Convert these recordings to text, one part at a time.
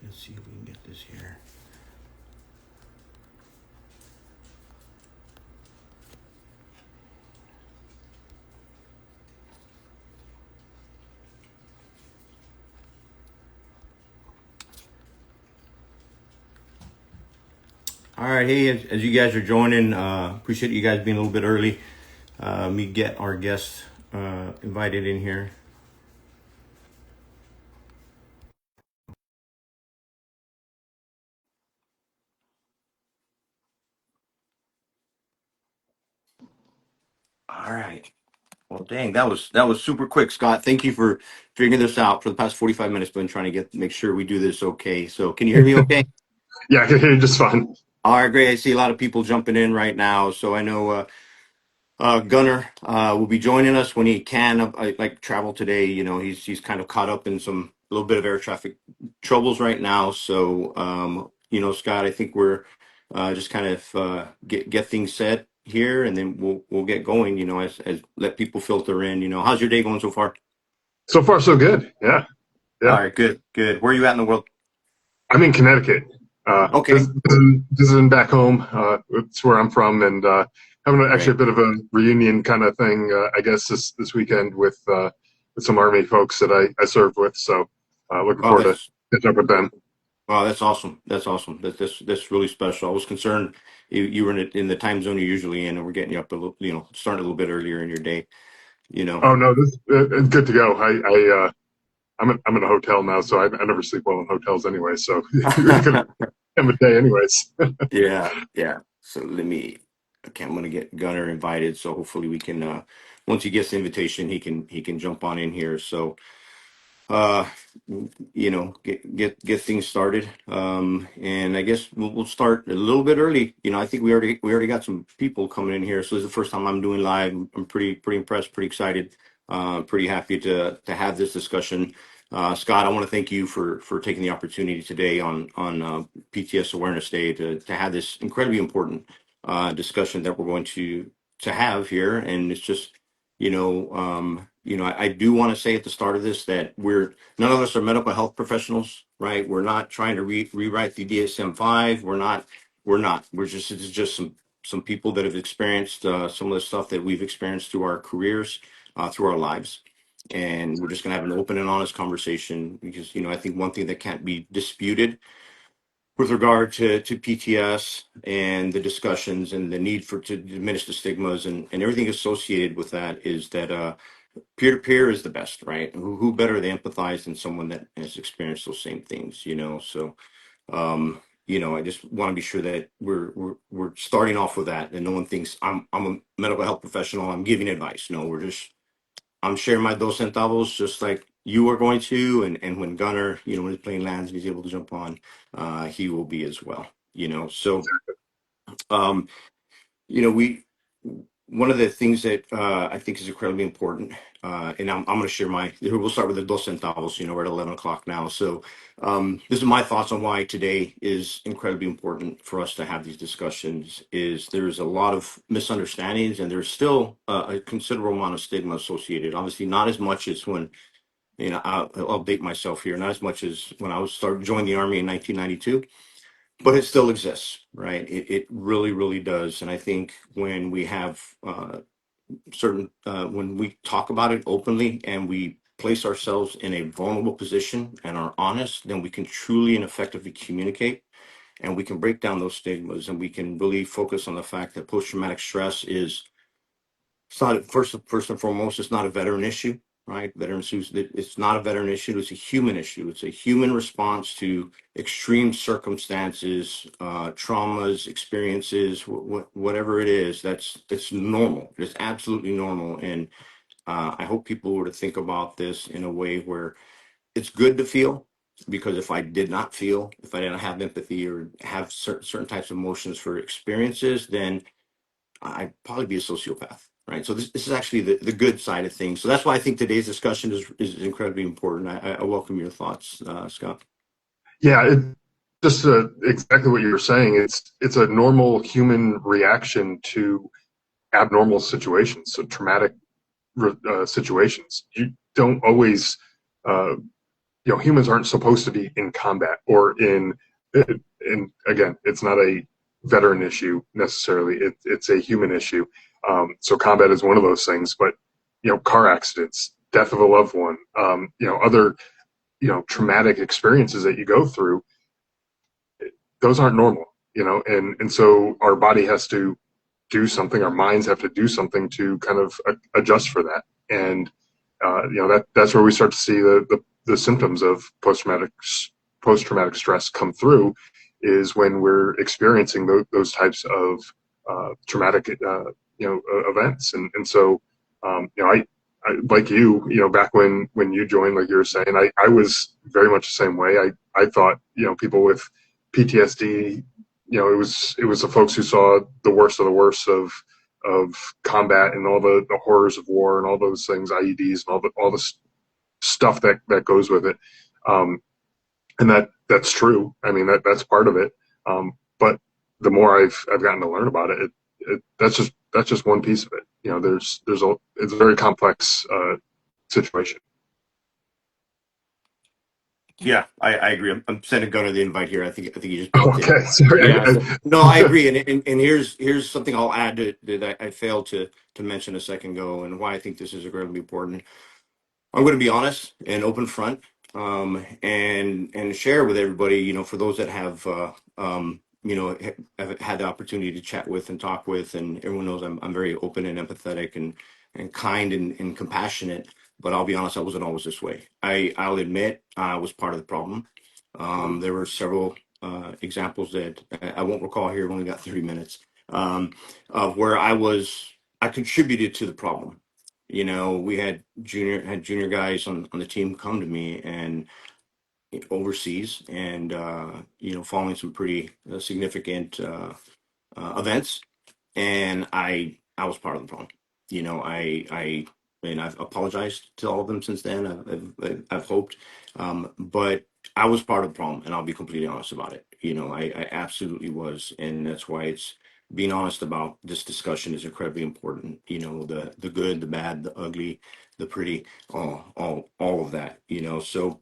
Let's see if we can get this here. All right, hey, as you guys are joining, appreciate you guys being a little bit early. Let me get our guests invited in here. All right. Well, dang, that was super quick, Scott. Thank you for figuring this out for the past 45 minutes. Been trying to make sure we do this okay. So, can you hear me okay? Yeah, I can hear you just fine. All right, great. I see a lot of people jumping in right now. So I know Gunnar will be joining us when he can. Like travel today, he's kind of caught up in some a little bit of air traffic troubles right now. So Scott, I think we're just kind of get things set here, and then we'll get going. As let people filter in. How's your day going so far? So far, so good. Yeah, All yeah. right, good, good. Where are you at in the world? I'm in Connecticut, Okay, visiting back home. It's where I'm from, and having actually a great. bit of a reunion kind of thing. I guess this weekend with some Army folks that I served with. So looking Wow, forward to that's catch up with them. Wow, that's awesome. That's awesome. That's really special. I was concerned you were in the time zone you're usually in, and we're getting you up a little, starting a little bit earlier in your day. You know. Oh no, this it's good to go. I'm in a hotel now, so I never sleep well in hotels anyway. So you're gonna have a day anyways. Yeah, yeah. So okay, I'm gonna get Gunner invited. So hopefully we can. Once he gets the invitation, he can jump on in here. So uh get things started, and I guess we'll start a little bit early. I think we already got some people coming in here, so this is the first time I'm doing live. I'm pretty impressed, pretty excited, pretty happy to have this discussion. Scott, I want to thank you for taking the opportunity today on PTS Awareness Day to have this incredibly important discussion that we're going to have here. And it's just I do want to say at the start of this that none of us are medical health professionals, right? We're not trying to rewrite the DSM-5. We're not. It's just some people that have experienced some of the stuff that we've experienced through our careers, through our lives. And we're just going to have an open and honest conversation because, I think one thing that can't be disputed with regard to PTS and the discussions and the need to diminish the stigmas and everything associated with that is that peer to peer is the best, right? Who better to empathize than someone that has experienced those same things. So, I just want to be sure that we're starting off with that, and no one thinks I'm a medical health professional. I'm giving advice. No, I'm sharing my dos centavos just like you are going to, and when Gunner, when his plane lands and he's able to jump on, he will be as well. So um, we one of the things that I think is incredibly important, and I'm going to share we'll start with the dos centavos. We're at 11 o'clock now. So this is my thoughts on why today is incredibly important for us to have these discussions. Is there's a lot of misunderstandings, and there's still a considerable amount of stigma associated. Obviously, not as much as when, I'll date myself here, not as much as when I was joined the Army in 1992, but it still exists, right? It really, really does. And I think when we have when we talk about it openly and we place ourselves in a vulnerable position and are honest, then we can truly and effectively communicate, and we can break down those stigmas, and we can really focus on the fact that post-traumatic stress is it's not first and foremost, it's not a veteran issue, right? Veteran issues, it's not a veteran issue, it's a human issue. It's a human response to extreme circumstances, traumas, experiences, whatever it is. It's normal. It's absolutely normal. And I hope people were to think about this in a way where it's good to feel, because if I did not feel, if I didn't have empathy or have certain types of emotions for experiences, then I'd probably be a sociopath, right? So this is actually the good side of things. So that's why I think today's discussion is incredibly important. I welcome your thoughts, Scott. Yeah, just exactly what you were saying. It's a normal human reaction to abnormal situations, so traumatic situations. You don't always uh, humans aren't supposed to be in combat or in again, it's not a veteran issue necessarily. It's a human issue. So combat is one of those things, but car accidents, death of a loved one, other traumatic experiences that you go through, those aren't normal, and so our body has to do something, our minds have to do something to kind of adjust for that. And that's where we start to see the symptoms of post-traumatic stress come through, is when we're experiencing those types of traumatic events. And so I like back when you joined, like you were saying, I was very much the same way. I thought people with PTSD, it was the folks who saw the worst of the worst of combat and all the horrors of war and all those things, IEDs and all the stuff that goes with it. And that's true. I mean, that's part of it. But the more I've gotten to learn about it, that's just one piece of it. It's a very complex situation. Yeah, I agree. I'm sending Gunnar the invite here. I think you just bumped Okay, in. sorry. Yeah, no, I agree. And here's something I'll add that I failed to mention a second ago, and why I think this is incredibly important. I'm going to be honest and open front, and share with everybody. For those that have have had the opportunity to chat with and talk with, and everyone knows I'm very open and empathetic and kind and compassionate. But I'll be honest, I wasn't always this way. I'll admit I was part of the problem. There were several examples that I won't recall here. I've only got 30 minutes, of where I contributed to the problem. We had junior guys on the team come to me and overseas, and following some pretty significant events, and I was part of the problem. I and I've apologized to all of them since then. I've hoped, but I was part of the problem, and I'll be completely honest about it. I absolutely was, and that's why it's being honest about this discussion is incredibly important. The good, the bad, the ugly, the pretty, all of that. So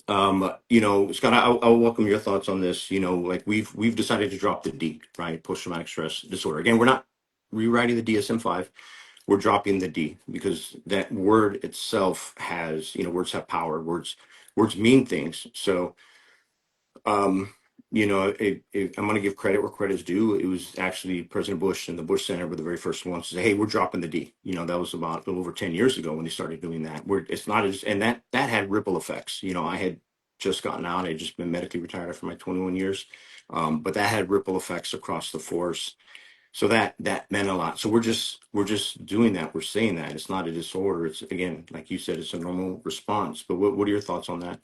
Scott, I'll welcome your thoughts on this. Like we've decided to drop the D, right? Post traumatic stress disorder. Again, we're not rewriting the DSM-5. We're dropping the D, because that word itself has, words have power. Words mean things. So, I'm going to give credit where credit's due. It was actually President Bush and the Bush Center were the very first ones to say, "Hey, we're dropping the D." That was about a little over 10 years ago when they started doing that. It's not as, and that had ripple effects. I had just gotten out. I had just been medically retired for my 21 years, but that had ripple effects across the force. So that meant a lot. So we're just doing that. We're saying that it's not a disorder. It's, again, like you said, it's a normal response. But what are your thoughts on that?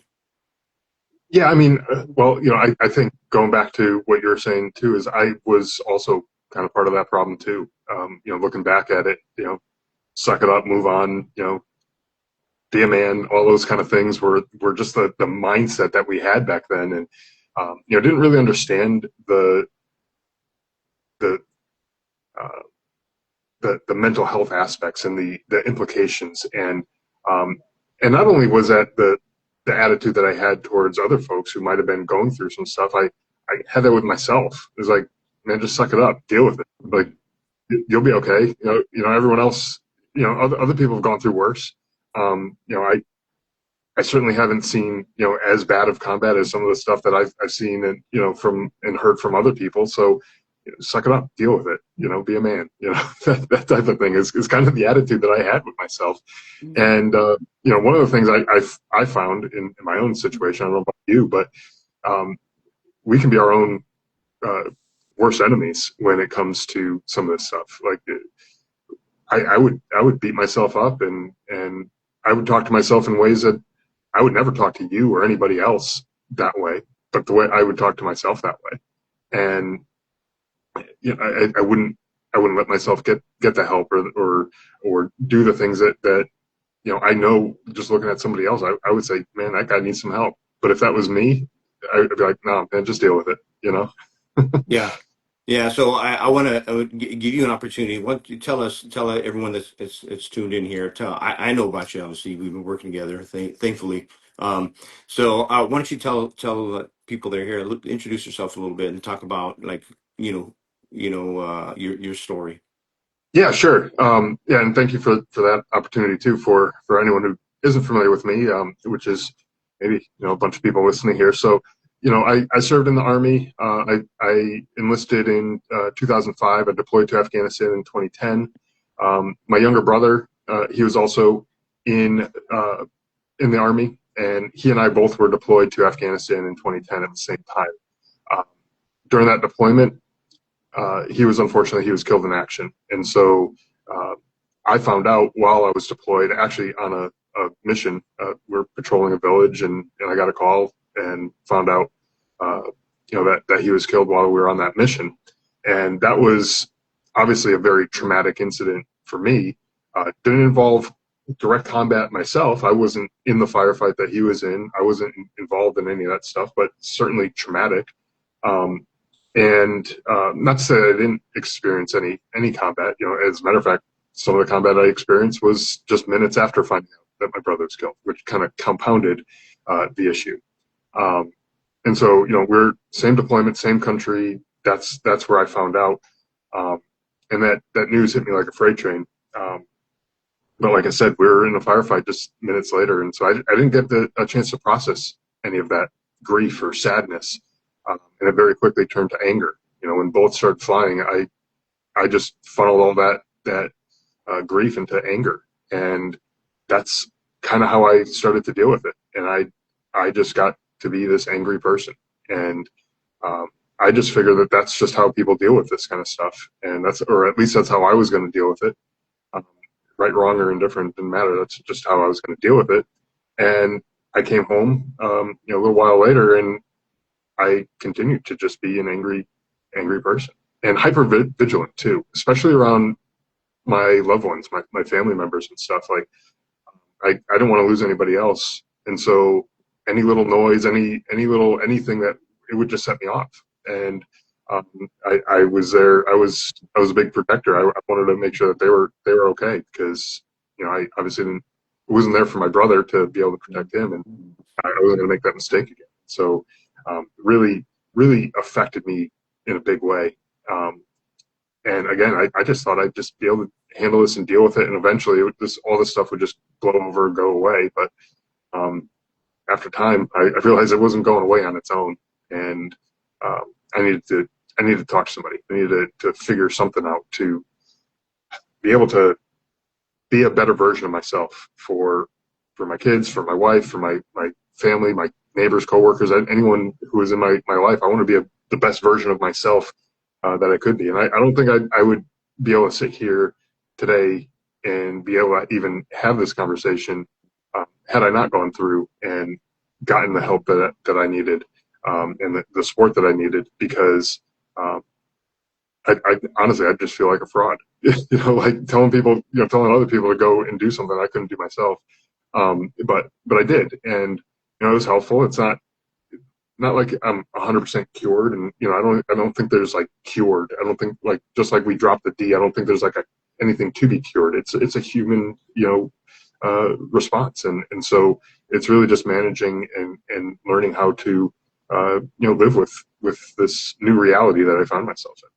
Yeah, I mean, well, I think going back to what you were saying too, is I was also kind of part of that problem too. Looking back at it, suck it up, move on, be a man, all those kind of things were just the mindset that we had back then. And, didn't really understand the, uh, the mental health aspects and the implications. And not only was that the attitude that I had towards other folks who might have been going through some stuff, I had that with myself. It was like, man, just suck it up, deal with it. Like, you'll be okay. Everyone else, other people have gone through worse. I certainly haven't seen, as bad of combat as some of the stuff that I've seen and, from and heard from other people. So, suck it up, deal with it, be a man, that type of thing is kind of the attitude that I had with myself. And, one of the things I found in my own situation, I don't know about you, but, we can be our own, worst enemies when it comes to some of this stuff. Like, I would beat myself up, and I would talk to myself in ways that I would never talk to you or anybody else that way, but the way I would talk to myself that way. And I wouldn't let myself get the help or do the things that I know, just looking at somebody else, I would say, man, that guy needs some help. But if that was me, I'd be like, no, man, just deal with it. Yeah. Yeah, so I want to give you an opportunity. What tell everyone that's tuned in here. I know about you. Obviously, we've been working together, thankfully. So why don't you tell people that are here, introduce yourself a little bit and talk about like your story. Yeah, sure. Yeah, and thank you for that opportunity too. For anyone who isn't familiar with me, which is maybe a bunch of people listening here. So, I served in the Army. I enlisted in 2005. I deployed to Afghanistan in 2010. My younger brother, he was also in in the Army, and he and I both were deployed to Afghanistan in 2010 at the same time. Um, During that deployment, he was killed in action, and so uh, I found out while I was deployed, actually on a mission. We're patrolling a village, and I got a call and found out, that he was killed while we were on that mission, and that was obviously a very traumatic incident for me. Didn't involve direct combat myself. I wasn't in the firefight that he was in. I wasn't involved in any of that stuff, but certainly traumatic. Um, and not to say I didn't experience any combat. As a matter of fact, some of the combat I experienced was just minutes after finding out that my brother was killed, which kind of compounded the issue. Um, and so, we're same deployment, same country. That's where I found out, um, and that news hit me like a freight train. But like I said, we were in a firefight just minutes later, and so I didn't get a chance to process any of that grief or sadness, and it very quickly turned to anger. When bullets started flying, I just funneled all that grief into anger, and that's kind of how I started to deal with it. And I just got to be this angry person, and I just figured that that's just how people deal with this kind of stuff, and or at least that's how I was going to deal with it. Um, right, wrong, or indifferent didn't matter. That's just how I was going to deal with it. And I came home, a little while later, and I continued to just be an angry person and hyper vigilant too, especially around my loved ones, my family members and stuff. Like I didn't want to lose anybody else, and so any little noise, any little anything that it would just set me off. And I was there. I was a big protector. I wanted to make sure that they were okay, because I obviously wasn't there for my brother to be able to protect him, and I wasn't going to make that mistake again. So really, really affected me in a big way. And again, I just thought I'd just be able to handle this and deal with it, and eventually all this stuff would just blow over and go away. But after time, I realized it wasn't going away on its own, and um, I needed to talk to somebody. I needed to figure something out to be able to be a better version of myself for my kids, for my wife, for my family, my neighbors, coworkers, anyone who is in my life. I want to be the best version of myself that I could be. And I don't think I would be able to sit here today and be able to even have this conversation had I not gone through and gotten the help that I needed, and the support that I needed, because I honestly, I just feel like a fraud, like telling other people to go and do something I couldn't do myself. But I did, and it was helpful. It's not like I'm 100% cured, and I don't think there's like cured. I don't think, like, just like we dropped the D, I don't think there's like anything to be cured. It's a human response, and so it's really just managing and learning how to live with this new reality that I found myself in.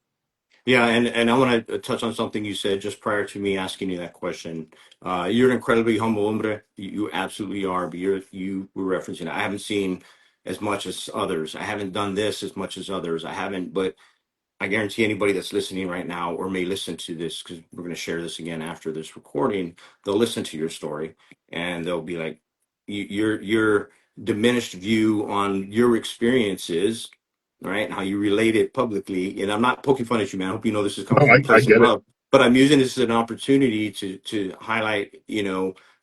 Yeah, and I want to touch on something you said just prior to me asking you that question. You're an incredibly humble hombre. You absolutely are, but you were referencing it. I haven't seen as much as others. I haven't done this as much as others. I haven't, but I guarantee anybody that's listening right now or may listen to this, because we're going to share this again after this recording, they'll listen to your story and they'll be like, your diminished view on your experiences, right? And how you relate it publicly. And I'm not poking fun at you, man. I hope you know this is coming No, from a I place of get it. love. But I'm using this as an opportunity to highlight,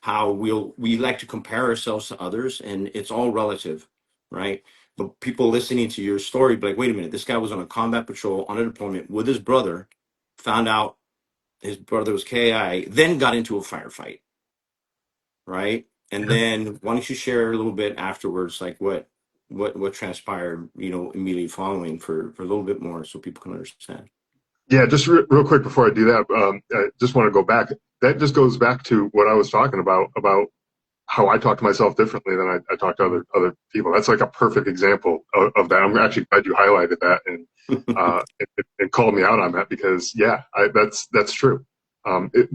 how we like to compare ourselves to others, and it's all relative, right? But people listening to your story be like, wait a minute, this guy was on a combat patrol on a deployment with his brother, found out his brother was KI, then got into a firefight, right? And then why don't you share a little bit afterwards, like what transpired, immediately following, for a little bit more so people can understand. Yeah, just real quick before I do that, I just want to go back. That just goes back to what I was talking about how I talk to myself differently than I talk to other people. That's like a perfect example of that. I'm actually glad you highlighted that and called me out on that because yeah, that's true.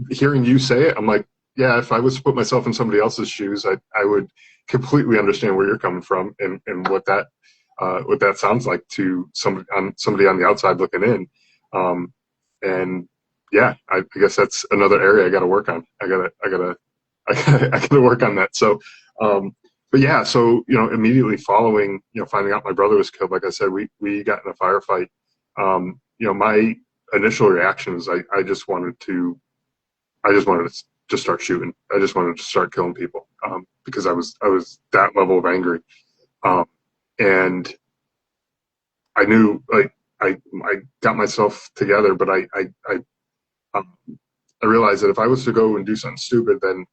Hearing you say it, I'm like, yeah, if I was to put myself in somebody else's shoes, I would completely understand where you're coming from and what that sounds like to somebody on the outside looking in. And yeah, I guess that's another area I got to work on. I gotta work on that. So, but yeah, so immediately following, finding out my brother was killed, like I said, we got in a firefight. My initial reaction was I just wanted to just start shooting. I just wanted to start killing people because I was that level of angry, um, and I knew like I got myself together, but um, I realized that if I was to go and do something stupid, then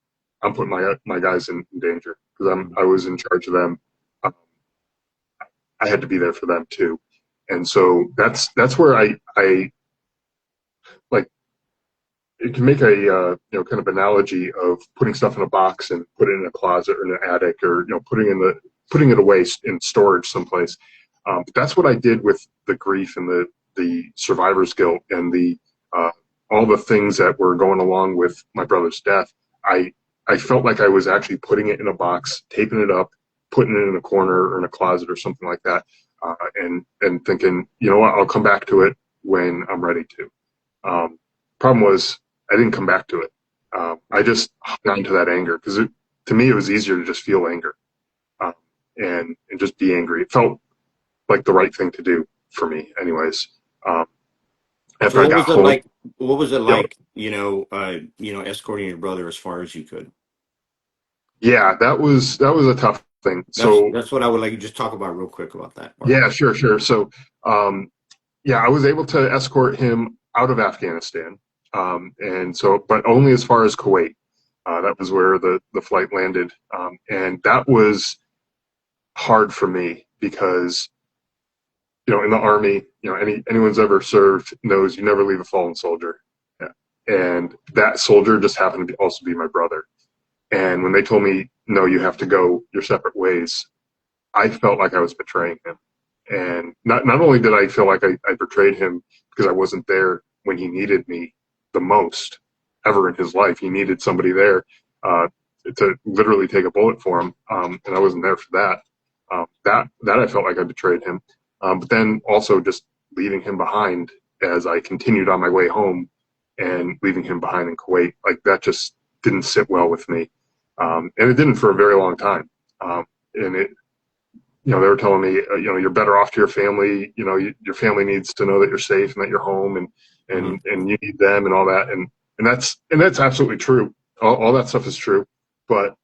I'm putting my guys in danger because I was in charge of them. Um, I had to be there for them too, and so that's where I like it can make a kind of analogy of putting stuff in a box and put it in a closet or in an attic or putting it away in storage someplace. But that's what I did with the grief and the survivor's guilt and the all the things that were going along with my brother's death. I I felt like I was actually putting it in a box, taping it up, putting it in a corner or in a closet or something like that, and thinking, you know what, I'll come back to it when I'm ready to. Problem was, I didn't come back to it. I just hung on to that anger because to me it was easier to just feel anger um, and just be angry. It felt like the right thing to do for me, anyways. Um, So after I what got was it home, like? What was it yep, like? Escorting your brother as far as you could. yeah, that was a tough thing. That's So that's what I would like to just talk about real quick about that part. yeah, sure. So yeah, I was able to escort him out of Afghanistan, and so, but only as far as Kuwait. That was where the flight landed, and that was hard for me because in the army, anyone's ever served knows you never leave a fallen soldier. Yeah. And that soldier just happened to also be my brother. And when they told me, no, you have to go your separate ways, I felt like I was betraying him. And not only did I feel like I betrayed him because I wasn't there when he needed me the most ever in his life. He needed somebody there uh, to literally take a bullet for him, and I wasn't there for that. That I felt like I betrayed him. But then also just leaving him behind as I continued on my way home and leaving him behind in Kuwait, like that just didn't sit well with me, and it didn't for a very long time. And it they were telling me, you're better off to your family. Your family needs to know that you're safe and that you're home, and Hmm. and you need them and all that. And that's absolutely true. All that stuff is true. But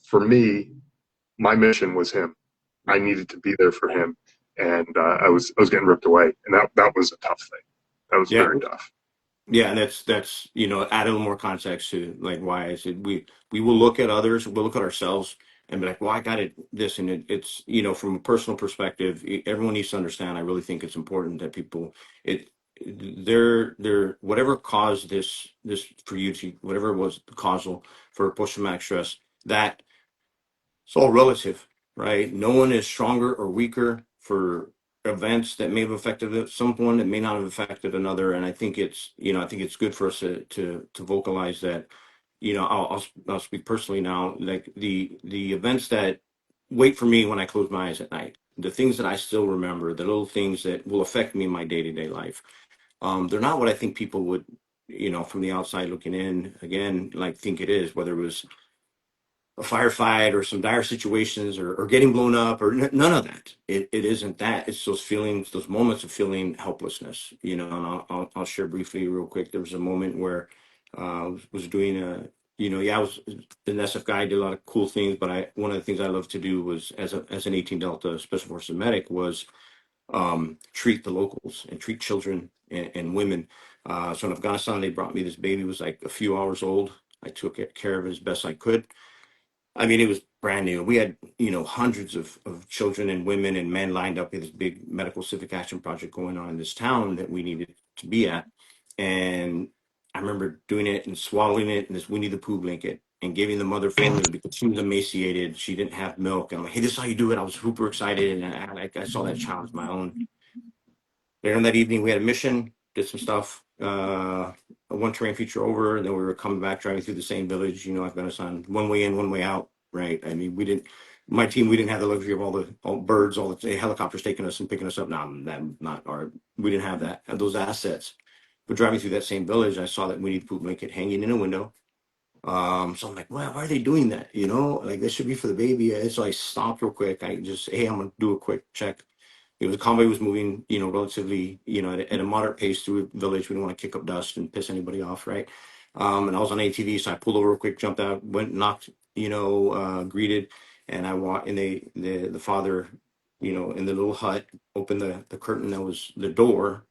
for me, my mission was him. I needed to be there for him, and I was getting ripped away, and that was a tough thing. That was Yeah, very tough. yeah, and that's add a little more context to like why I said we will look at others, we'll look at ourselves and be like, well, I got it this, and it's from a personal perspective, everyone needs to understand. I really think it's important that people it they're whatever caused this for you to whatever was causal for post traumatic stress that it's all relative, right? No one is stronger or weaker for events that may have affected someone that may not have affected another. And I think I think it's good for us to vocalize that. I'll speak personally now. Like the events that wait for me when I close my eyes at night, the things that I still remember, the little things that will affect me in my day to day life. They're not what I think people would, from the outside looking in, again, like think it is. Whether it was a firefight or some dire situations or getting blown up or none of that. It isn't that. It's those feelings, those moments of feeling helplessness. And I'll share briefly, real quick. There was a moment where was doing yeah, I was an SF guy. I did a lot of cool things, but one of the things I love to do was as an 18 Delta Special Forces medic was treat the locals and treat children and women. So in Afghanistan, they brought me this baby. It was like a few hours old. I took care of it as best I could. I mean, it was brand new. We had, hundreds of children and women and men lined up in this big medical civic action project going on in this town that we needed to be at. And I remember doing it and swallowing it in this Winnie the Pooh blanket. and giving the mother formula because she was emaciated. She didn't have milk. And I'm like, hey, this is how you do it. I was super excited. And I saw that child as my own. Later in that evening, we had a mission, did some stuff, one terrain feature over, and then we were coming back, driving through the same village, Afghanistan, one way in, one way out, right? I mean, my team, we didn't have the luxury of all birds, all the helicopters taking us and picking us up. We didn't have those assets. But driving through that same village, I saw that we need poop blanket hanging in a window. So I'm like, well, why are they doing that? Like this should be for the baby. And so I stopped real quick. Hey, I'm gonna do a quick check. The convoy was moving, relatively, at a moderate pace through a village. We don't want to kick up dust and piss anybody off, right? And I was on ATV, so I pulled over real quick, jumped out, went, knocked, greeted, and I walked. And the father, in the little hut, opened the curtain that was the door,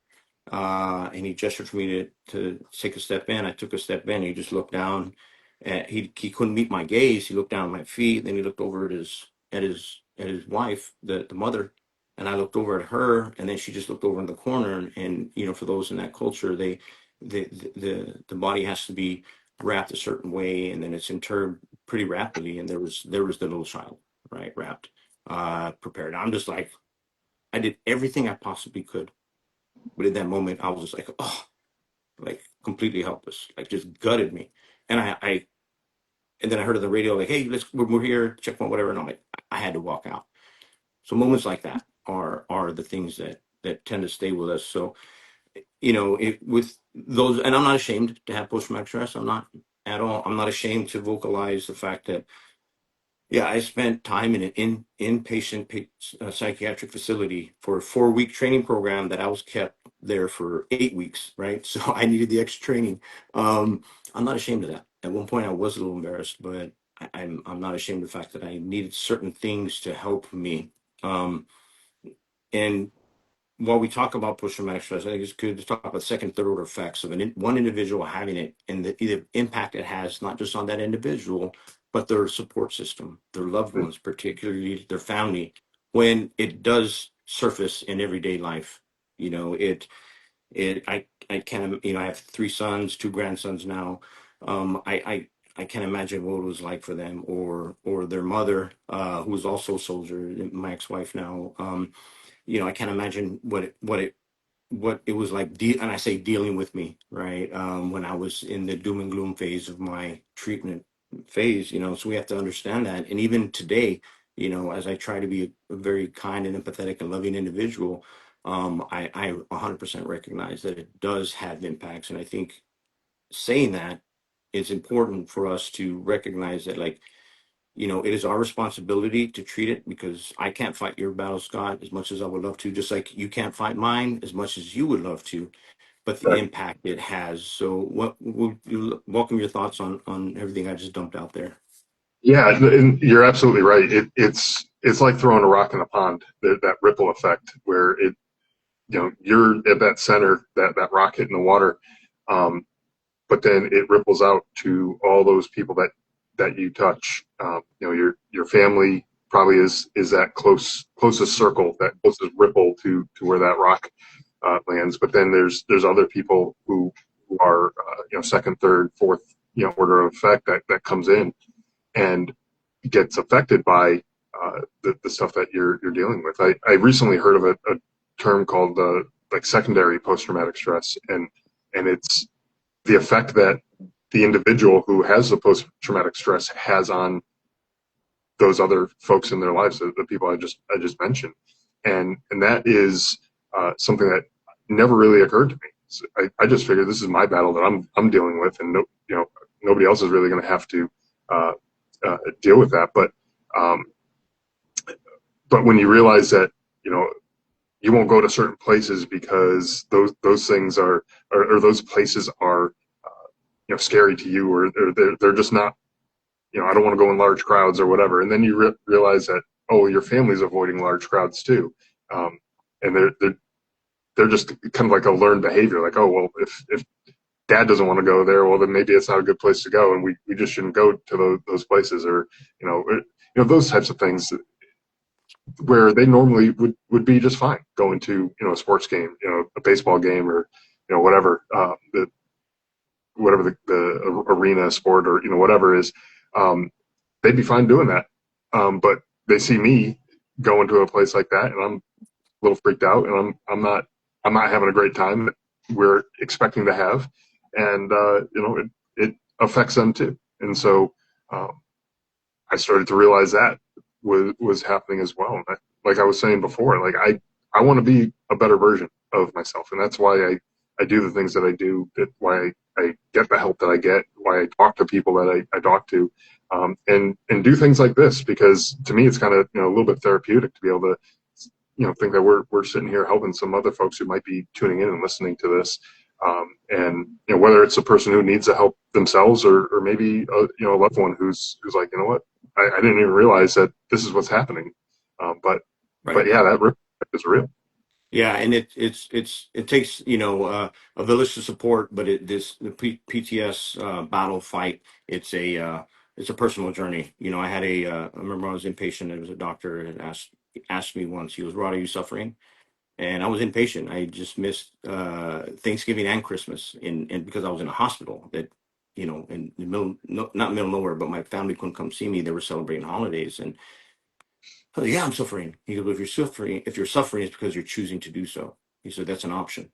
and he gestured for me to take a step in. I took a step in. He just looked down. He couldn't meet my gaze. He looked down at my feet. Then he looked over at his wife, the mother, and I looked over at her. And then she just looked over in the corner. And for those in that culture, the body has to be wrapped a certain way, and then it's interred pretty rapidly. And there was the little child, right, wrapped, prepared. I'm just like, I did everything I possibly could. But in that moment, I was just like, oh, like completely helpless, like just gutted me. And and then I heard on the radio, like, hey, we're here, check one, whatever. And I'm like, I had to walk out. So moments like that are the things that tend to stay with us. So, with those, and I'm not ashamed to have post-traumatic stress. I'm not at all. I'm not ashamed to vocalize the fact that, yeah, I spent time in an inpatient psychiatric facility for a 4-week training program that I was kept there for 8 weeks, right? So I needed the extra training. I'm not ashamed of that. At one point, I was a little embarrassed, but I'm not ashamed of the fact that I needed certain things to help me. Um, and while we talk about post-traumatic stress, I think it's good to talk about second, third order effects of one individual having it and the impact it has, not just on that individual, but their support system, their loved ones, particularly their family, when it does surface in everyday life. I can't, I have 3 sons, 2 grandsons now. I can't imagine what it was like for them or their mother, who was also a soldier, my ex-wife now. I can't imagine what it was like, and I say dealing with me, right? When I was in the doom and gloom phase of my treatment phase, so we have to understand that. And even today, as I try to be a very kind and empathetic and loving individual, I 100% recognize that it does have impacts. And I think saying that, it's important for us to recognize that, like, it is our responsibility to treat it because I can't fight your battle, Scott, as much as I would love to, just like you can't fight mine as much as you would love to, but the Right. impact it has. So what would you welcome your thoughts on everything I just dumped out there? Yeah, and you're absolutely right. It's like throwing a rock in a pond. That ripple effect, where you're at that center, that rock hitting the water, but then it ripples out to all those people that you touch. Your family probably is that closest circle, that closest ripple to where that rock lands. But then there's other people who are second, third, fourth order of effect that comes in and gets affected by the stuff that you're dealing with. I recently heard of a term called like secondary post-traumatic stress, and it's the effect that the individual who has the post-traumatic stress has on those other folks in their lives, the people I just mentioned, and that is something that never really occurred to me. So I just figured this is my battle that I'm dealing with, and nobody else is really going to have to deal with that. Um, but when you realize that you won't go to certain places because those things or those places are scary to you, or they're just not, I don't want to go in large crowds or whatever. And then you realize that, oh, your family's avoiding large crowds too. And they're just kind of like a learned behavior. Like, oh, well, if dad doesn't want to go there, well, then maybe it's not a good place to go. And we just shouldn't go to those places, or, those types of things where they normally would be just fine going to, a sports game, a baseball game, or, whatever, whatever the arena sport, or, whatever is. they'd be fine doing that. But they see me going to a place like that, and I'm a little freaked out, and I'm not having a great time that we're expecting to have, and it affects them too. And so um, I started to realize that was happening as well. And like I was saying before, like I want to be a better version of myself, and that's why I do the things that I do. That why I get the help that I get. Why I talk to people that I talk to, and do things like this, because to me it's kind of a little bit therapeutic to be able to think that we're sitting here helping some other folks who might be tuning in and listening to this. And whether it's a person who needs the help themselves, or maybe a loved one who's like, what, I didn't even realize that this is what's happening. But Right. yeah, that ripple effect is real. Yeah, and it takes a village to support, but the PTS battle fight. It's a personal journey. I had I remember I was inpatient. There was a doctor that asked me once. He goes, "Rod, are you suffering?" And I was inpatient. I just missed Thanksgiving and Christmas, and because I was in a hospital that in the middle, no, not middle of nowhere, but my family couldn't come see me. They were celebrating holidays, and I was like, yeah, I'm suffering. He goes, well, if you're suffering, it's because you're choosing to do so. He said, that's an option.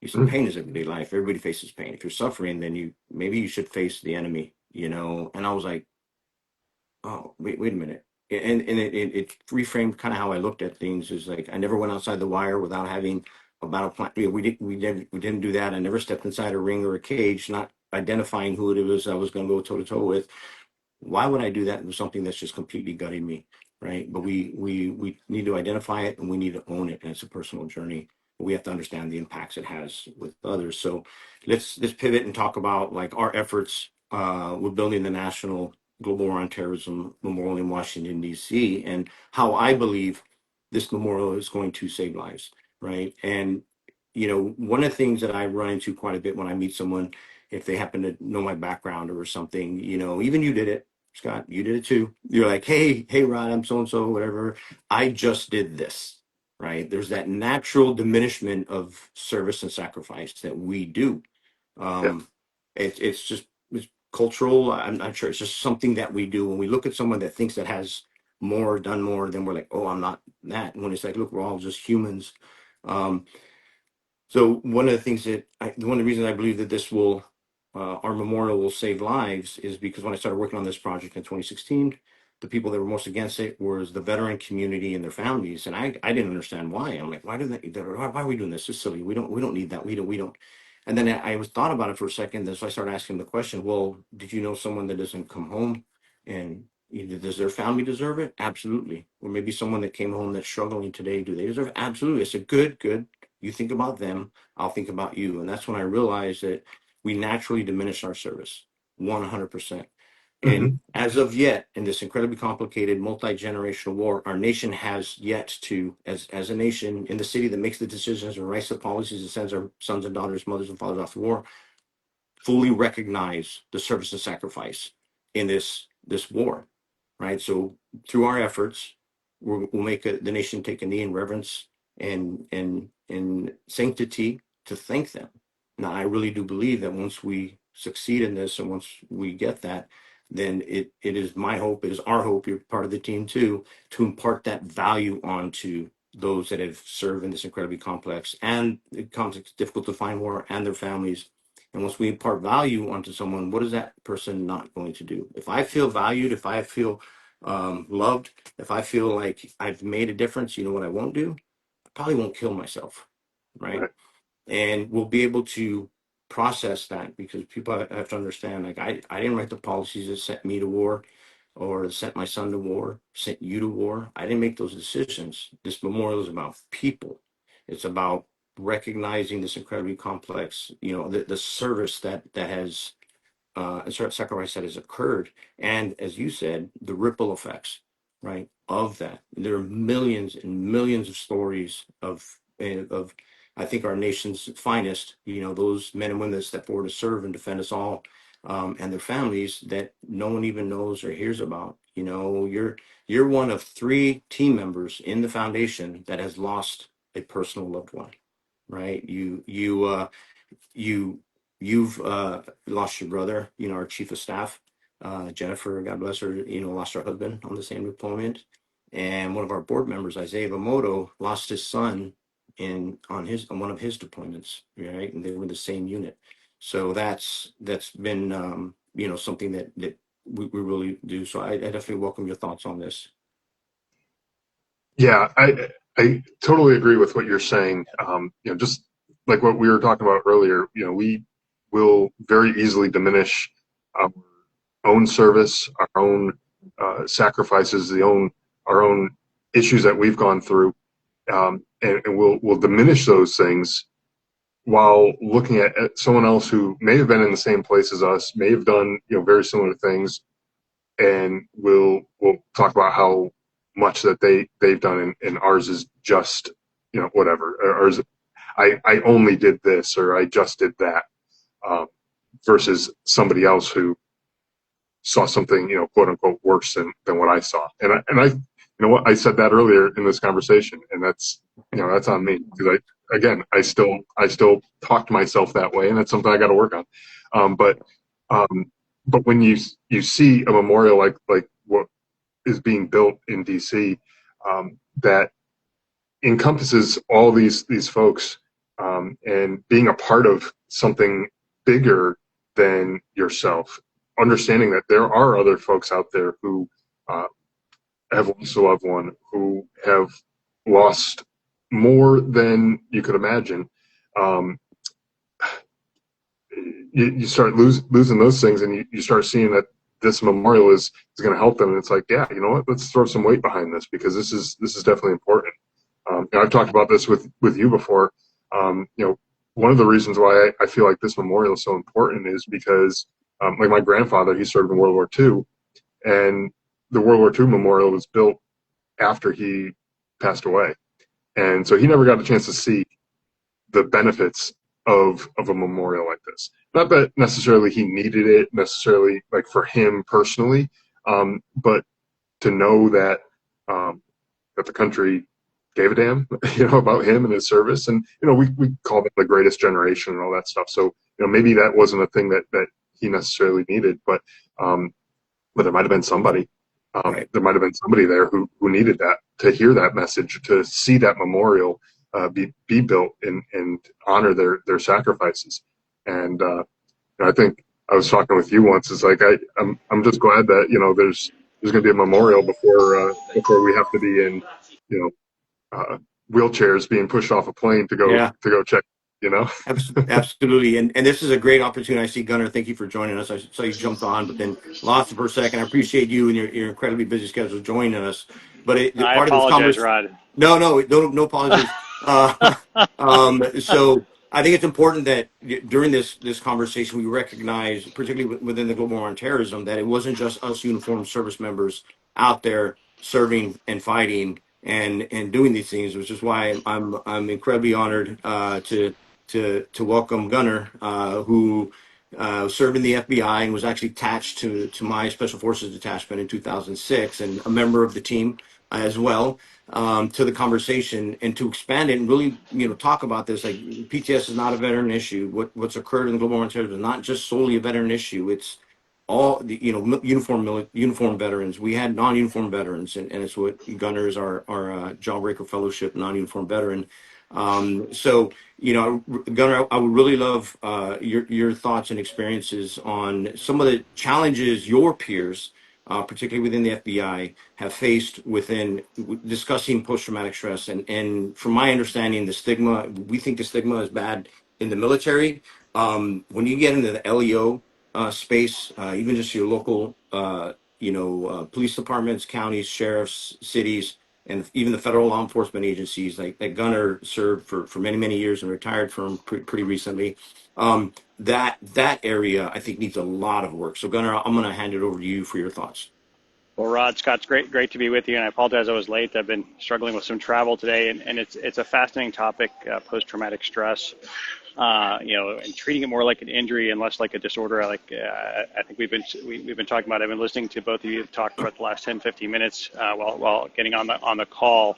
He said, Mm, pain is everyday life. Everybody faces pain. If you're suffering, then maybe you should face the enemy. And I was like, oh, wait a minute. And it reframed kind of how I looked at things. Is like I never went outside the wire without having a battle plan. We didn't do that. I never stepped inside a ring or a cage, not identifying who it was I was going to go toe to toe with. Why would I do that with something that's just completely gutting me, right? But we need to identify it, and we need to own it, and it's a personal journey. We have to understand the impacts it has with others. So let's pivot and talk about like our efforts with building the National Global War on Terrorism Memorial in Washington D.C. and how I believe this memorial is going to save lives, right? And one of the things that I run into quite a bit when I meet someone, if they happen to know my background or something, even you did it, Scott, you did it too. You're like, hey, Rod, I'm so and so, whatever. I just did this, right? There's that natural diminishment of service and sacrifice that we do. yeah, Um, it's cultural. I'm not sure. It's just something that we do when we look at someone that thinks that has more, done more, then we're like, oh, I'm not that. When it's like, look, we're all just humans. Um, so one of the things one of the reasons I believe that our memorial will save lives is because when I started working on this project in 2016, the people that were most against it was the veteran community and their families, and I didn't understand why. I'm like, why are we doing this? It's silly. We don't need that. We don't. And then I was thought about it for a second. Then so I started asking the question, well, did you know someone that doesn't come home, and does their family deserve it? Absolutely. Or maybe someone that came home that's struggling today, do they deserve it? Absolutely. I said, good. You think about them, I'll think about you. And that's when I realized that we naturally diminish our service 100%. hmm And as of yet, in this incredibly complicated multi-generational war, our nation has yet to, as a nation in the city that makes the decisions and writes the policies and sends our sons and daughters, mothers and fathers off to war, fully recognize the service and sacrifice in this war, right? So through our efforts, we'll make the nation take a knee in reverence and sanctity to thank them. Now, I really do believe that once we succeed in this and once we get that, then it is my hope, it is our hope, you're part of the team too, to impart that value onto those that have served in this incredibly complex and complex, difficult to find war and their families. And once we impart value onto someone, what is that person not going to do? If I feel valued, if I feel loved, if I feel like I've made a difference, you know what I won't do? I probably won't kill myself, right? right, And we'll be able to process that because people have to understand, like I didn't write the policies that sent me to war or sent my son to war, sent you to war. I didn't make those decisions. This memorial is about people. It's about recognizing this incredibly complex, the service that has and sacrifice that has occurred, and as you said, the ripple effects, right, of that. There are millions and millions of stories of I think our nation's finest, those men and women that step forward to serve and defend us all, and their families that no one even knows or hears about. You're one of three team members in the foundation that has lost a personal loved one, right? You you've lost your brother, our chief of staff. Jennifer, God bless her, lost her husband on the same deployment. And one of our board members, Isaiah Vamoto, lost his son on one of his deployments, right? And they were in the same unit. So that's been something that we really do. So I definitely welcome your thoughts on this. Yeah, I totally agree with what you're saying. Just like what we were talking about earlier, we will very easily diminish our own service, our own sacrifices, our own issues that we've gone through, and we'll diminish those things while looking at someone else who may have been in the same place as us, may have done very similar things, and we'll talk about how much that they've done, and ours is just whatever. Ours, I only did this, or I just did that, versus somebody else who saw something quote unquote worse than what I saw. And I what, I said that earlier in this conversation, and that's that's on me, because I still talk to myself that way, and that's something I got to work on. But when you see a memorial like what is being built in DC, that encompasses all these folks, and being a part of something bigger than yourself, understanding that there are other folks out there who have lost a loved one, who have lost more than you could imagine. Um, you start losing those things, and you start seeing that this memorial is going to help them. And it's like, yeah, you know what? Let's throw some weight behind this, because this is definitely important. I've talked about this with you before. One of the reasons why I feel like this memorial is so important is because, like my grandfather, he served in World War II, and the World War II memorial was built after he passed away, and so he never got a chance to see the benefits of a memorial like this. Not that necessarily he needed it necessarily, like for him personally, but to know that that the country gave a damn, about him and his service. And we call them the greatest generation and all that stuff. So maybe that wasn't a thing that he necessarily needed, but there might have been somebody. Right. There might have been somebody there who needed that, to hear that message, to see that memorial be built, and honor their sacrifices. And I think I was talking with you once. It's like I'm just glad that there's going to be a memorial before we have to be in wheelchairs being pushed off a plane to Yeah. go check. Absolutely. And this is a great opportunity. I see Gunnar, thank you for joining us. I saw you jumped on, but then lost for a second. I appreciate you and your incredibly busy schedule joining us. But I part of this apologize, conversation, Rod. no apologies. So I think it's important that during this conversation, we recognize, particularly within the global war on terrorism, that it wasn't just us uniformed service members out there serving and fighting and doing these things, which is why I'm incredibly honored to welcome Gunnar, who served in the FBI and was actually attached to my Special Forces detachment in 2006, and a member of the team as well, to the conversation, and to expand it and really talk about this. Like, PTS is not a veteran issue. What's occurred in the global war on terrorism is not just solely a veteran issue. It's all the uniform veterans. We had non-uniform veterans, and it's what Gunnar is our Jawbreaker Fellowship non-uniform veteran. So Gunnar, I would really love your thoughts and experiences on some of the challenges your peers, particularly within the FBI, have faced within discussing post-traumatic stress. And from my understanding, we think the stigma is bad in the military. When you get into the LEO space, even just your local, police departments, counties, sheriffs, cities, and even the federal law enforcement agencies, like Gunnar served for many, many years and retired from pretty recently. That area, I think, needs a lot of work. So Gunnar, I'm going to hand it over to you for your thoughts. Well, Rod, Scott, it's great to be with you, and I apologize I was late. I've been struggling with some travel today, and it's a fascinating topic, post-traumatic stress. And treating it more like an injury and less like a disorder. I think we've been talking about. I've been listening to both of you talk for the last 10, 15 minutes while getting on the call,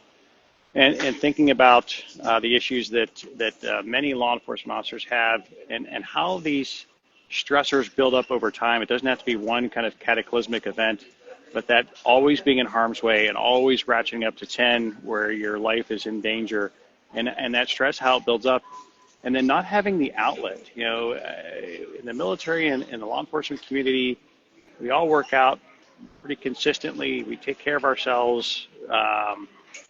and thinking about the issues that many law enforcement officers have, and how these stressors build up over time. It doesn't have to be one kind of cataclysmic event, but that always being in harm's way and always ratcheting up to 10 where your life is in danger, and that stress, how it builds up, and then not having the outlet. In the military and in the law enforcement community, we all work out pretty consistently. We take care of ourselves.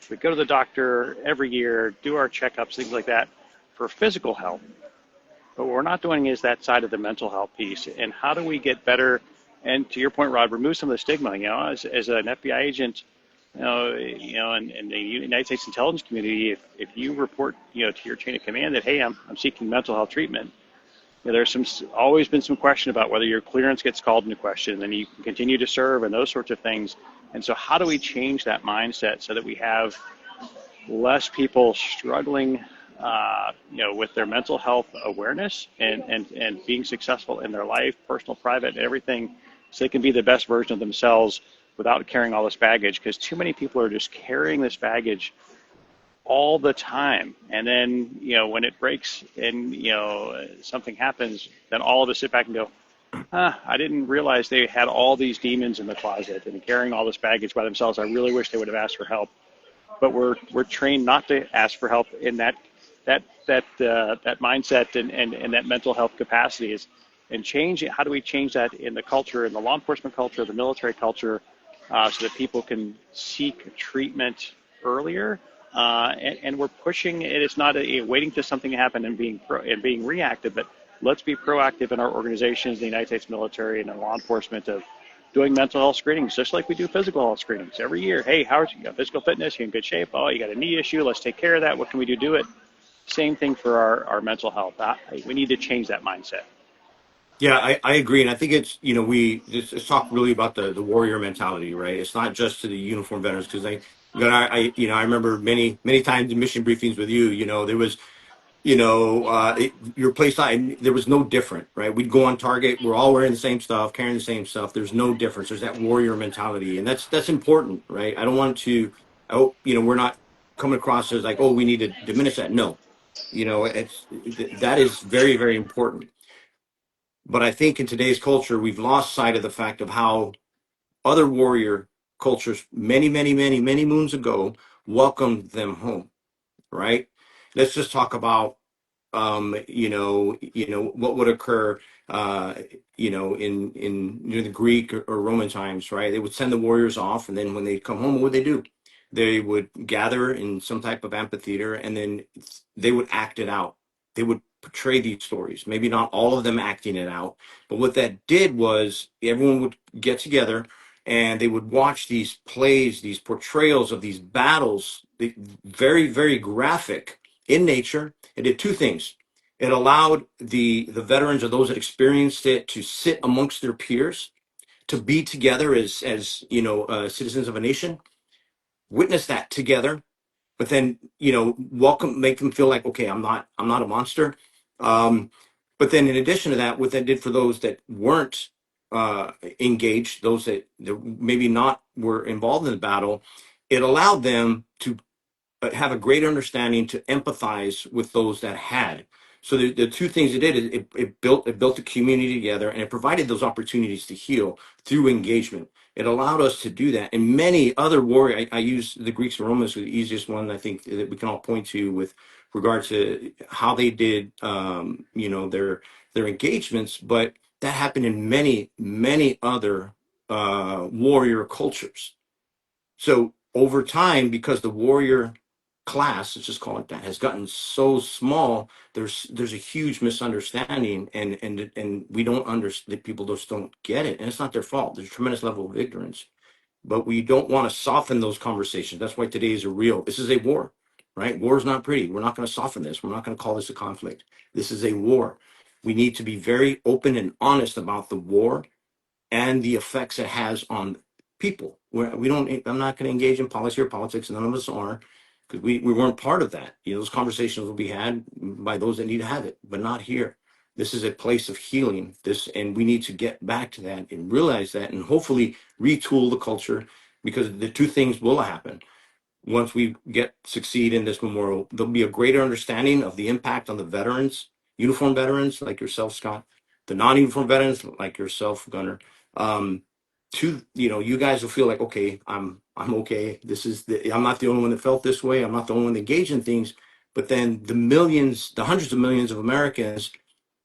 We go to the doctor every year, do our checkups, things like that for physical health. But what we're not doing is that side of the mental health piece. And how do we get better? And to your point, Rod, remove some of the stigma. As an FBI agent, in the United States intelligence community, if you report, to your chain of command that, hey, I'm seeking mental health treatment, there's always been some question about whether your clearance gets called into question, and then you can continue to serve and those sorts of things. And so how do we change that mindset so that we have less people struggling, with their mental health awareness and being successful in their life, personal, private, everything, so they can be the best version of themselves without carrying all this baggage? Because too many people are just carrying this baggage all the time, and then when it breaks and something happens, then all of us sit back and go, I didn't realize they had all these demons in the closet and carrying all this baggage by themselves. I really wish they would have asked for help. But we're trained not to ask for help in that mindset and that mental health capacity is, and change it. How do we change that in the culture, in the law enforcement culture, the military culture, so that people can seek treatment earlier? And we're pushing it. It's not waiting to something to happen and being reactive, but let's be proactive in our organizations, the United States military and in law enforcement, of doing mental health screenings, just like we do physical health screenings every year. Hey, how's you got physical fitness? You in good shape? Oh, you got a knee issue? Let's take care of that. What can we do it? Same thing for our mental health. We need to change that mindset. Yeah, I agree, and I think it's let's talk really about the warrior mentality, right? It's not just to the uniform veterans, because I remember many times in mission briefings with you, there was your play side, there was no different, right? We'd go on target, we're all wearing the same stuff, carrying the same stuff. There's no difference. There's that warrior mentality, and that's important, right? I hope we're not coming across as like, oh, we need to diminish that. No, that is very, very important. But I think in today's culture, we've lost sight of the fact of how other warrior cultures many, many, many, many moons ago welcomed them home, right? Let's just talk about what would occur, in the Greek or Roman times, right? They would send the warriors off, and then when they come home, what would they do? They would gather in some type of amphitheater, and then they would act it out. They would portray these stories, maybe not all of them acting it out, but what that did was everyone would get together and they would watch these plays, these portrayals of these battles, very, very graphic in nature. It did two things. It allowed the veterans, or those that experienced it, to sit amongst their peers, to be together as citizens of a nation, witness that together, but then welcome, make them feel like, okay, I'm not a monster. Um, but then in addition to that, what that did for those that weren't engaged, those that maybe not were involved in the battle, it allowed them to have a greater understanding, to empathize with those that had. So the two things it did is it built a community together, and it provided those opportunities to heal through engagement. It allowed us to do that. And many other warriors, I use the Greeks and Romans, the easiest one I think that we can all point to with regard to how they did their engagements, but that happened in many, many other warrior cultures. So over time, because the warrior class, let's just call it that, has gotten so small, there's a huge misunderstanding, and we don't understand. People just don't get it, and it's not their fault. There's a tremendous level of ignorance, but we don't want to soften those conversations. That's why today is a real. This is a war, right? War is not pretty. We're not going to soften this. We're not going to call this a conflict. This is a war. We need to be very open and honest about the war and the effects it has on people. We don't. I'm not going to engage in policy or politics, and none of us are, because we weren't part of that. Those conversations will be had by those that need to have it, but not here. This is a place of healing. And we need to get back to that and realize that, and hopefully retool the culture, because the two things will happen. Once we succeed in this memorial, there'll be a greater understanding of the impact on the veterans, uniform veterans like yourself, Scott, the non-uniform veterans like yourself, Gunner, to, you guys will feel like, okay, I'm okay. I'm not the only one that felt this way. I'm not the only one that engaged in things. But then the hundreds of millions of Americans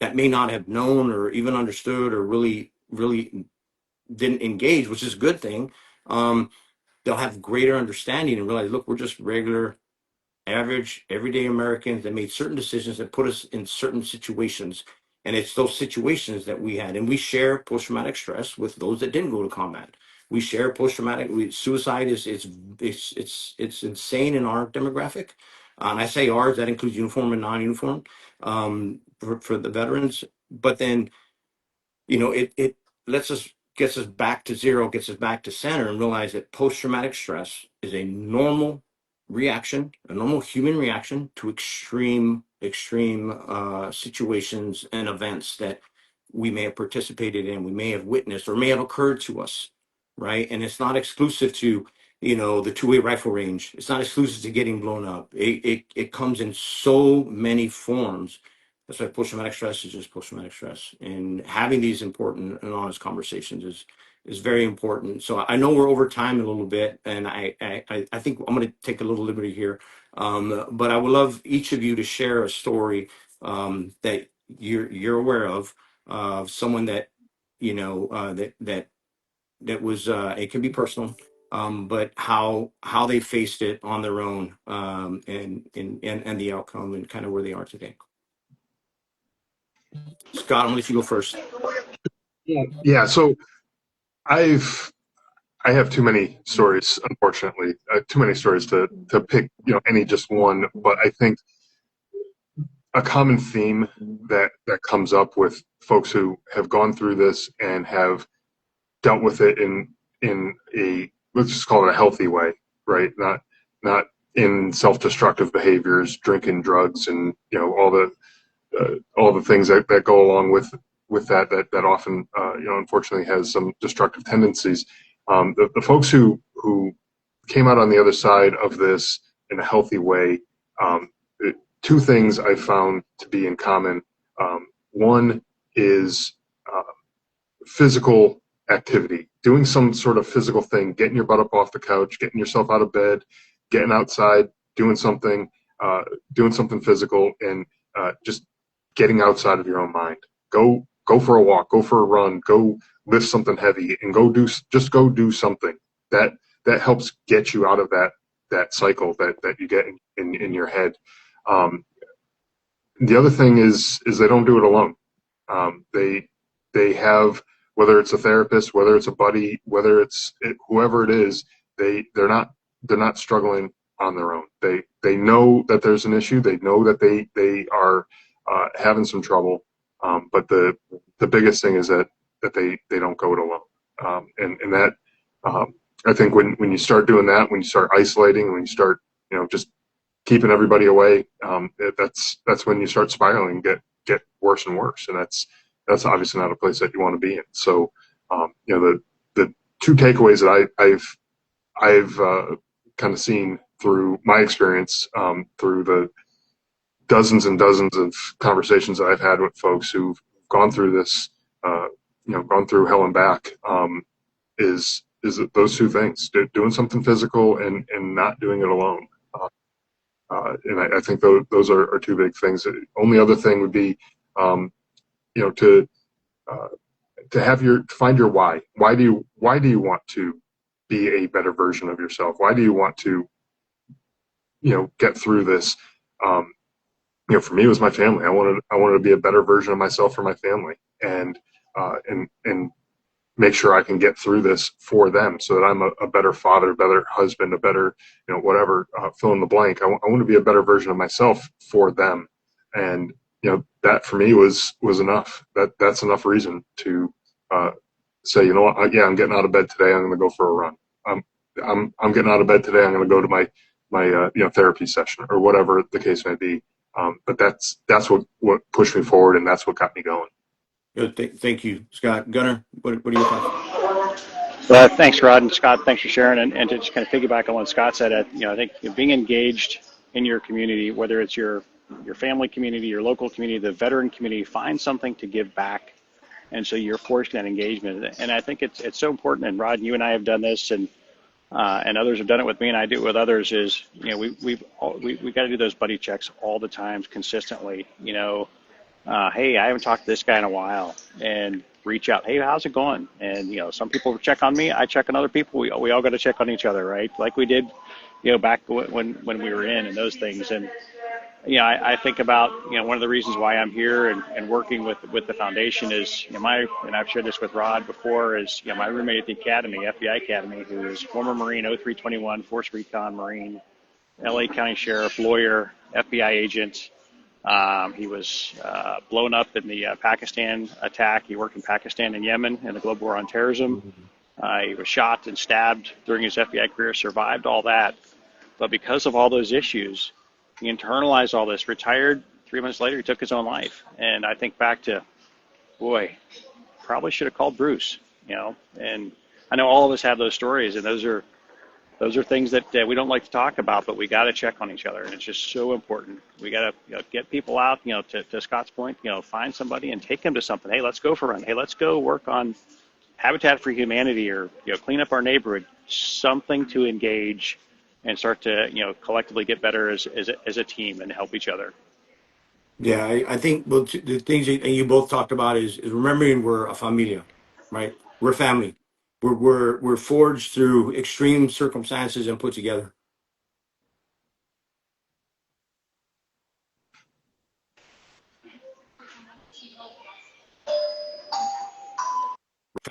that may not have known or even understood or really, really didn't engage, which is a good thing. They'll have greater understanding and realize, look, we're just regular, average, everyday Americans that made certain decisions that put us in certain situations. And it's those situations that we had. And we share post-traumatic stress with those that didn't go to combat. We share post-traumatic suicide it's insane in our demographic. And I say ours, that includes uniform and non-uniform, for the veterans. But then, it gets us back to zero, gets us back to center, and realize that post-traumatic stress is a normal reaction, a normal human reaction to extreme situations and events that we may have participated in, we may have witnessed, or may have occurred to us, right? And it's not exclusive to, the two-way rifle range. It's not exclusive to getting blown up. It comes in so many forms. That's why post-traumatic stress is just post-traumatic stress. And having these important and honest conversations is very important. So I know we're over time a little bit, and I think I'm going to take a little liberty here. But I would love each of you to share a story that you're aware of someone that that was it can be personal, but how they faced it on their own, and the outcome and kind of where they are today. Scott, I'm gonna let you go first. Yeah. So I have too many stories, unfortunately, too many stories to pick, any just one. But I think a common theme that comes up with folks who have gone through this and have dealt with it in a, let's just call it a healthy way, right? Not in self-destructive behaviors, drinking, drugs, and all the things that go along with that often unfortunately has some destructive tendencies. The folks who came out on the other side of this in a healthy way, two things I found to be in common. One is physical activity, doing some sort of physical thing, getting your butt up off the couch, getting yourself out of bed, getting outside, doing something physical, and just getting outside of your own mind. Go for a walk, go for a run, go lift something heavy, and go do something that helps get you out of that cycle that you get in your head. The other thing is they don't do it alone. They have, whether it's a therapist, whether it's a buddy, whether it's whoever it is, they're not struggling on their own. They know that there's an issue. They know that they are having some trouble. But the biggest thing is that they don't go it alone. And that I think when you start doing that, when you start isolating, when you start just keeping everybody away, that's when you start spiraling, get worse and worse, and that's obviously not a place that you want to be in. So the two takeaways that I've kind of seen through my experience, through the dozens and dozens of conversations that I've had with folks who've gone through this, gone through hell and back, is those two things: doing something physical and not doing it alone. And I think those are two big things. The only other thing would be, to find your why. Why do you want to be a better version of yourself? Why do you want to, get through this? For me, it was my family. I wanted to be a better version of myself for my family, and make sure I can get through this for them, so that I'm a better father, a better husband, a better, whatever, fill in the blank. I want to be a better version of myself for them, and that for me was enough. That's enough reason to say, what, I'm getting out of bed today. I'm going to go for a run. I'm getting out of bed today. I'm going to go to my therapy session, or whatever the case may be. But that's what pushed me forward, and that's what got me going. Good. Thank you, Scott. Gunner, what are your thoughts? Thanks, Rod, and Scott. Thanks for sharing. And to just kind of piggyback on what Scott said, I think being engaged in your community, whether it's your family community, your local community, the veteran community, find something to give back And so you're forcing that engagement. And I think it's so important. And Rod, you and I have done this, and others have done it with me, and I do it with others. Is we got to do those buddy checks all the time, consistently. Hey, I haven't talked to this guy in a while, and reach out. Hey, how's it going? And some people check on me, I check on other people. We all got to check on each other, right? Like we did, back when we were in and those things. And I think about one of the reasons why I'm here and working with the foundation is and I've shared this with Rod before, is my roommate at the academy, FBI Academy, who is former Marine, 0321, Force Recon Marine, LA County Sheriff, lawyer, FBI agent. He was blown up in the Pakistan attack. He worked in Pakistan and Yemen in the global war on terrorism. He was shot and stabbed during his FBI career, survived all that. But because of all those issues, he internalized all this, retired. 3 months later, he took his own life. And I think back to, boy, probably should have called Bruce, And I know all of us have those stories, and those are things that we don't like to talk about, but we got to check on each other, and it's just so important. We got to get people out, to Scott's point, find somebody and take them to something. Hey, let's go for a run. Hey, let's go work on Habitat for Humanity, or clean up our neighborhood. Something to engage and start to collectively get better as a team and help each other. Yeah, I think the things that you both talked about is remembering we're a familia, right? We're family. We're forged through extreme circumstances and put together.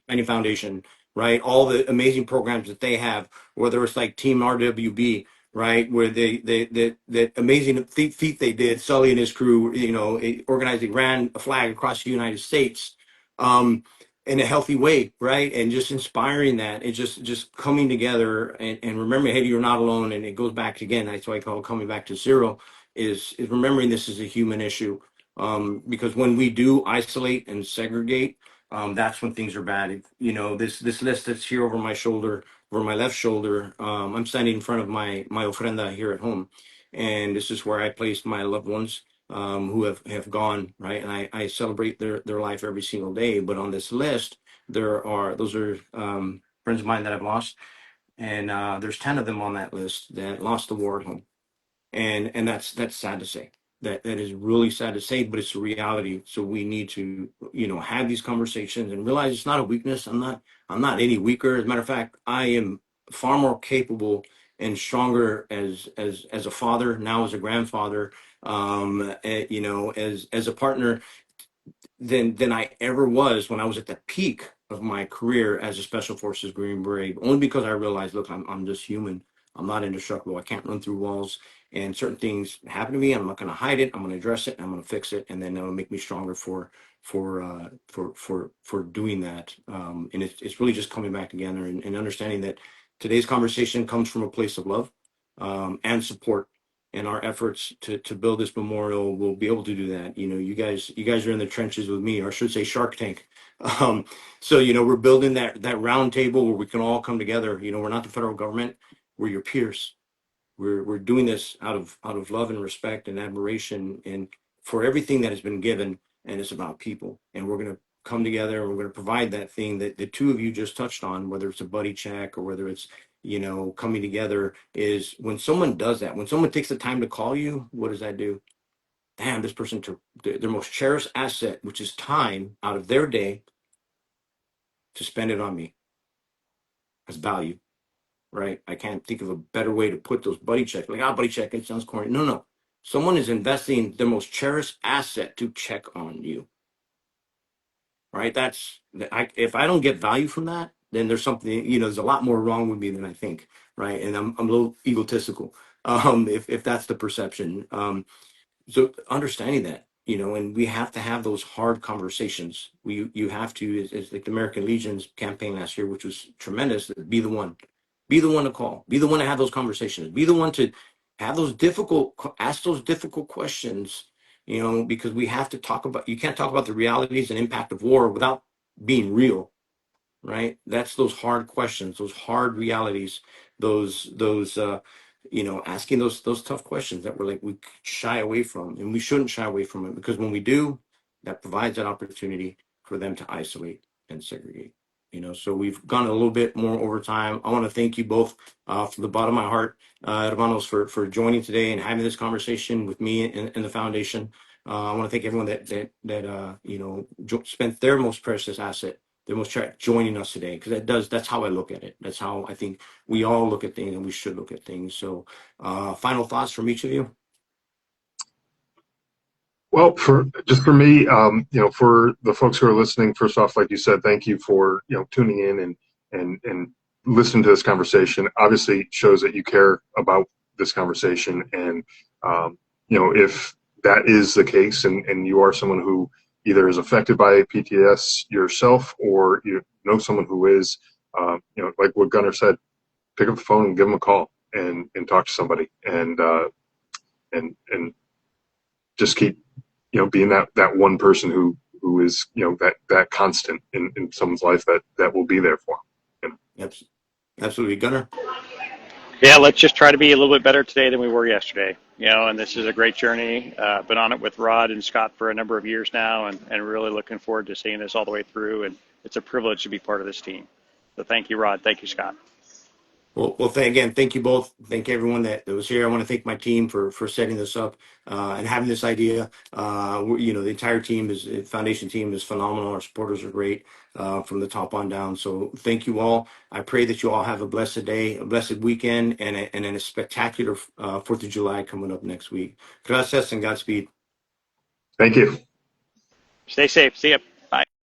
Any foundation, right? All the amazing programs that they have, whether it's like Team RWB, right, where that amazing feat they did, Sully and his crew, organizing, ran a flag across the United States, in a healthy way, right, and just inspiring that, and just coming together and remembering, hey, you're not alone, and it goes back again. That's why I call it coming back to zero. Is remembering this is a human issue, because when we do isolate and segregate, that's when things are bad. This list that's here over my shoulder, over my left shoulder, I'm standing in front of my ofrenda here at home, and this is where I placed my loved ones, who have gone, right, and I celebrate their life every single day. But on this list, those are friends of mine that I've lost, and there's 10 of them on that list that lost the war at home, and that's sad to say. That is really sad to say, but it's a reality. So we need to, have these conversations and realize it's not a weakness. I'm not any weaker. As a matter of fact, I am far more capable and stronger as a father, now as a grandfather, as a partner, than I ever was when I was at the peak of my career as a Special Forces Green Beret. Only because I realized, look, I'm just human. I'm not indestructible. I can't run through walls. And certain things happen to me. I'm not going to hide it. I'm going to address it. I'm going to fix it, and then that'll make me stronger for doing that. And it's really just coming back together and understanding that today's conversation comes from a place of love, and support, and our efforts to build this memorial will be able to do that. You guys are in the trenches with me, or I should say Shark Tank. So we're building that round table where we can all come together. We're not the federal government, we're your peers. We're doing this out of love and respect and admiration, and for everything that has been given, and it's about people. And we're going to come together, and we're going to provide that thing that the two of you just touched on, whether it's a buddy check or whether it's coming together. Is when someone does that, when someone takes the time to call you, what does that do? Damn, this person took their most cherished asset, which is time, out of their day to spend it on me. That's value. Right? I can't think of a better way to put those buddy checks. Like, buddy check, it sounds corny. No, no. Someone is investing their most cherished asset to check on you. Right? If I don't get value from that, then there's something, there's a lot more wrong with me than I think. Right? And I'm a little egotistical, if that's the perception. So understanding that, and we have to have those hard conversations. You have to, it's like the American Legion's campaign last year, which was tremendous. Be the one to call, be the one to have those conversations, be the one to have ask those difficult questions, because we have to you can't talk about the realities and impact of war without being real. Right? That's those hard questions, those hard realities, those asking those tough questions that we shy away from, and we shouldn't shy away from it, because when we do, that provides that opportunity for them to isolate and segregate. So we've gone a little bit more over time. I want to thank you both from the bottom of my heart, hermanos, for joining today and having this conversation with me and the foundation. I want to thank everyone that spent their most precious asset, their most joining us today, because that's how I look at it. That's how I think we all look at things, and we should look at things. So, final thoughts from each of you. Well, for me, for the folks who are listening, first off, like you said, thank you for tuning in and listening to this conversation. Obviously, shows that you care about this conversation, and if that is the case, and you are someone who either is affected by PTS yourself, or you know someone who is, like what Gunnar said, pick up the phone and give them a call and talk to somebody, and just keep being that one person who is that constant in someone's life that will be there for them. Absolutely, Gunnar. Yeah, let's just try to be a little bit better today than we were yesterday. And this is a great journey. Been on it with Rod and Scott for a number of years now, and really looking forward to seeing this all the way through. And it's a privilege to be part of this team. So thank you, Rod. Thank you, Scott. Well, thank you both. Thank everyone that was here. I want to thank my team for setting this up and having this idea. The entire team foundation team is phenomenal. Our supporters are great from the top on down. So thank you all. I pray that you all have a blessed day, a blessed weekend, and a spectacular 4th of July coming up next week. Gracias and Godspeed. Thank you. Stay safe. See ya.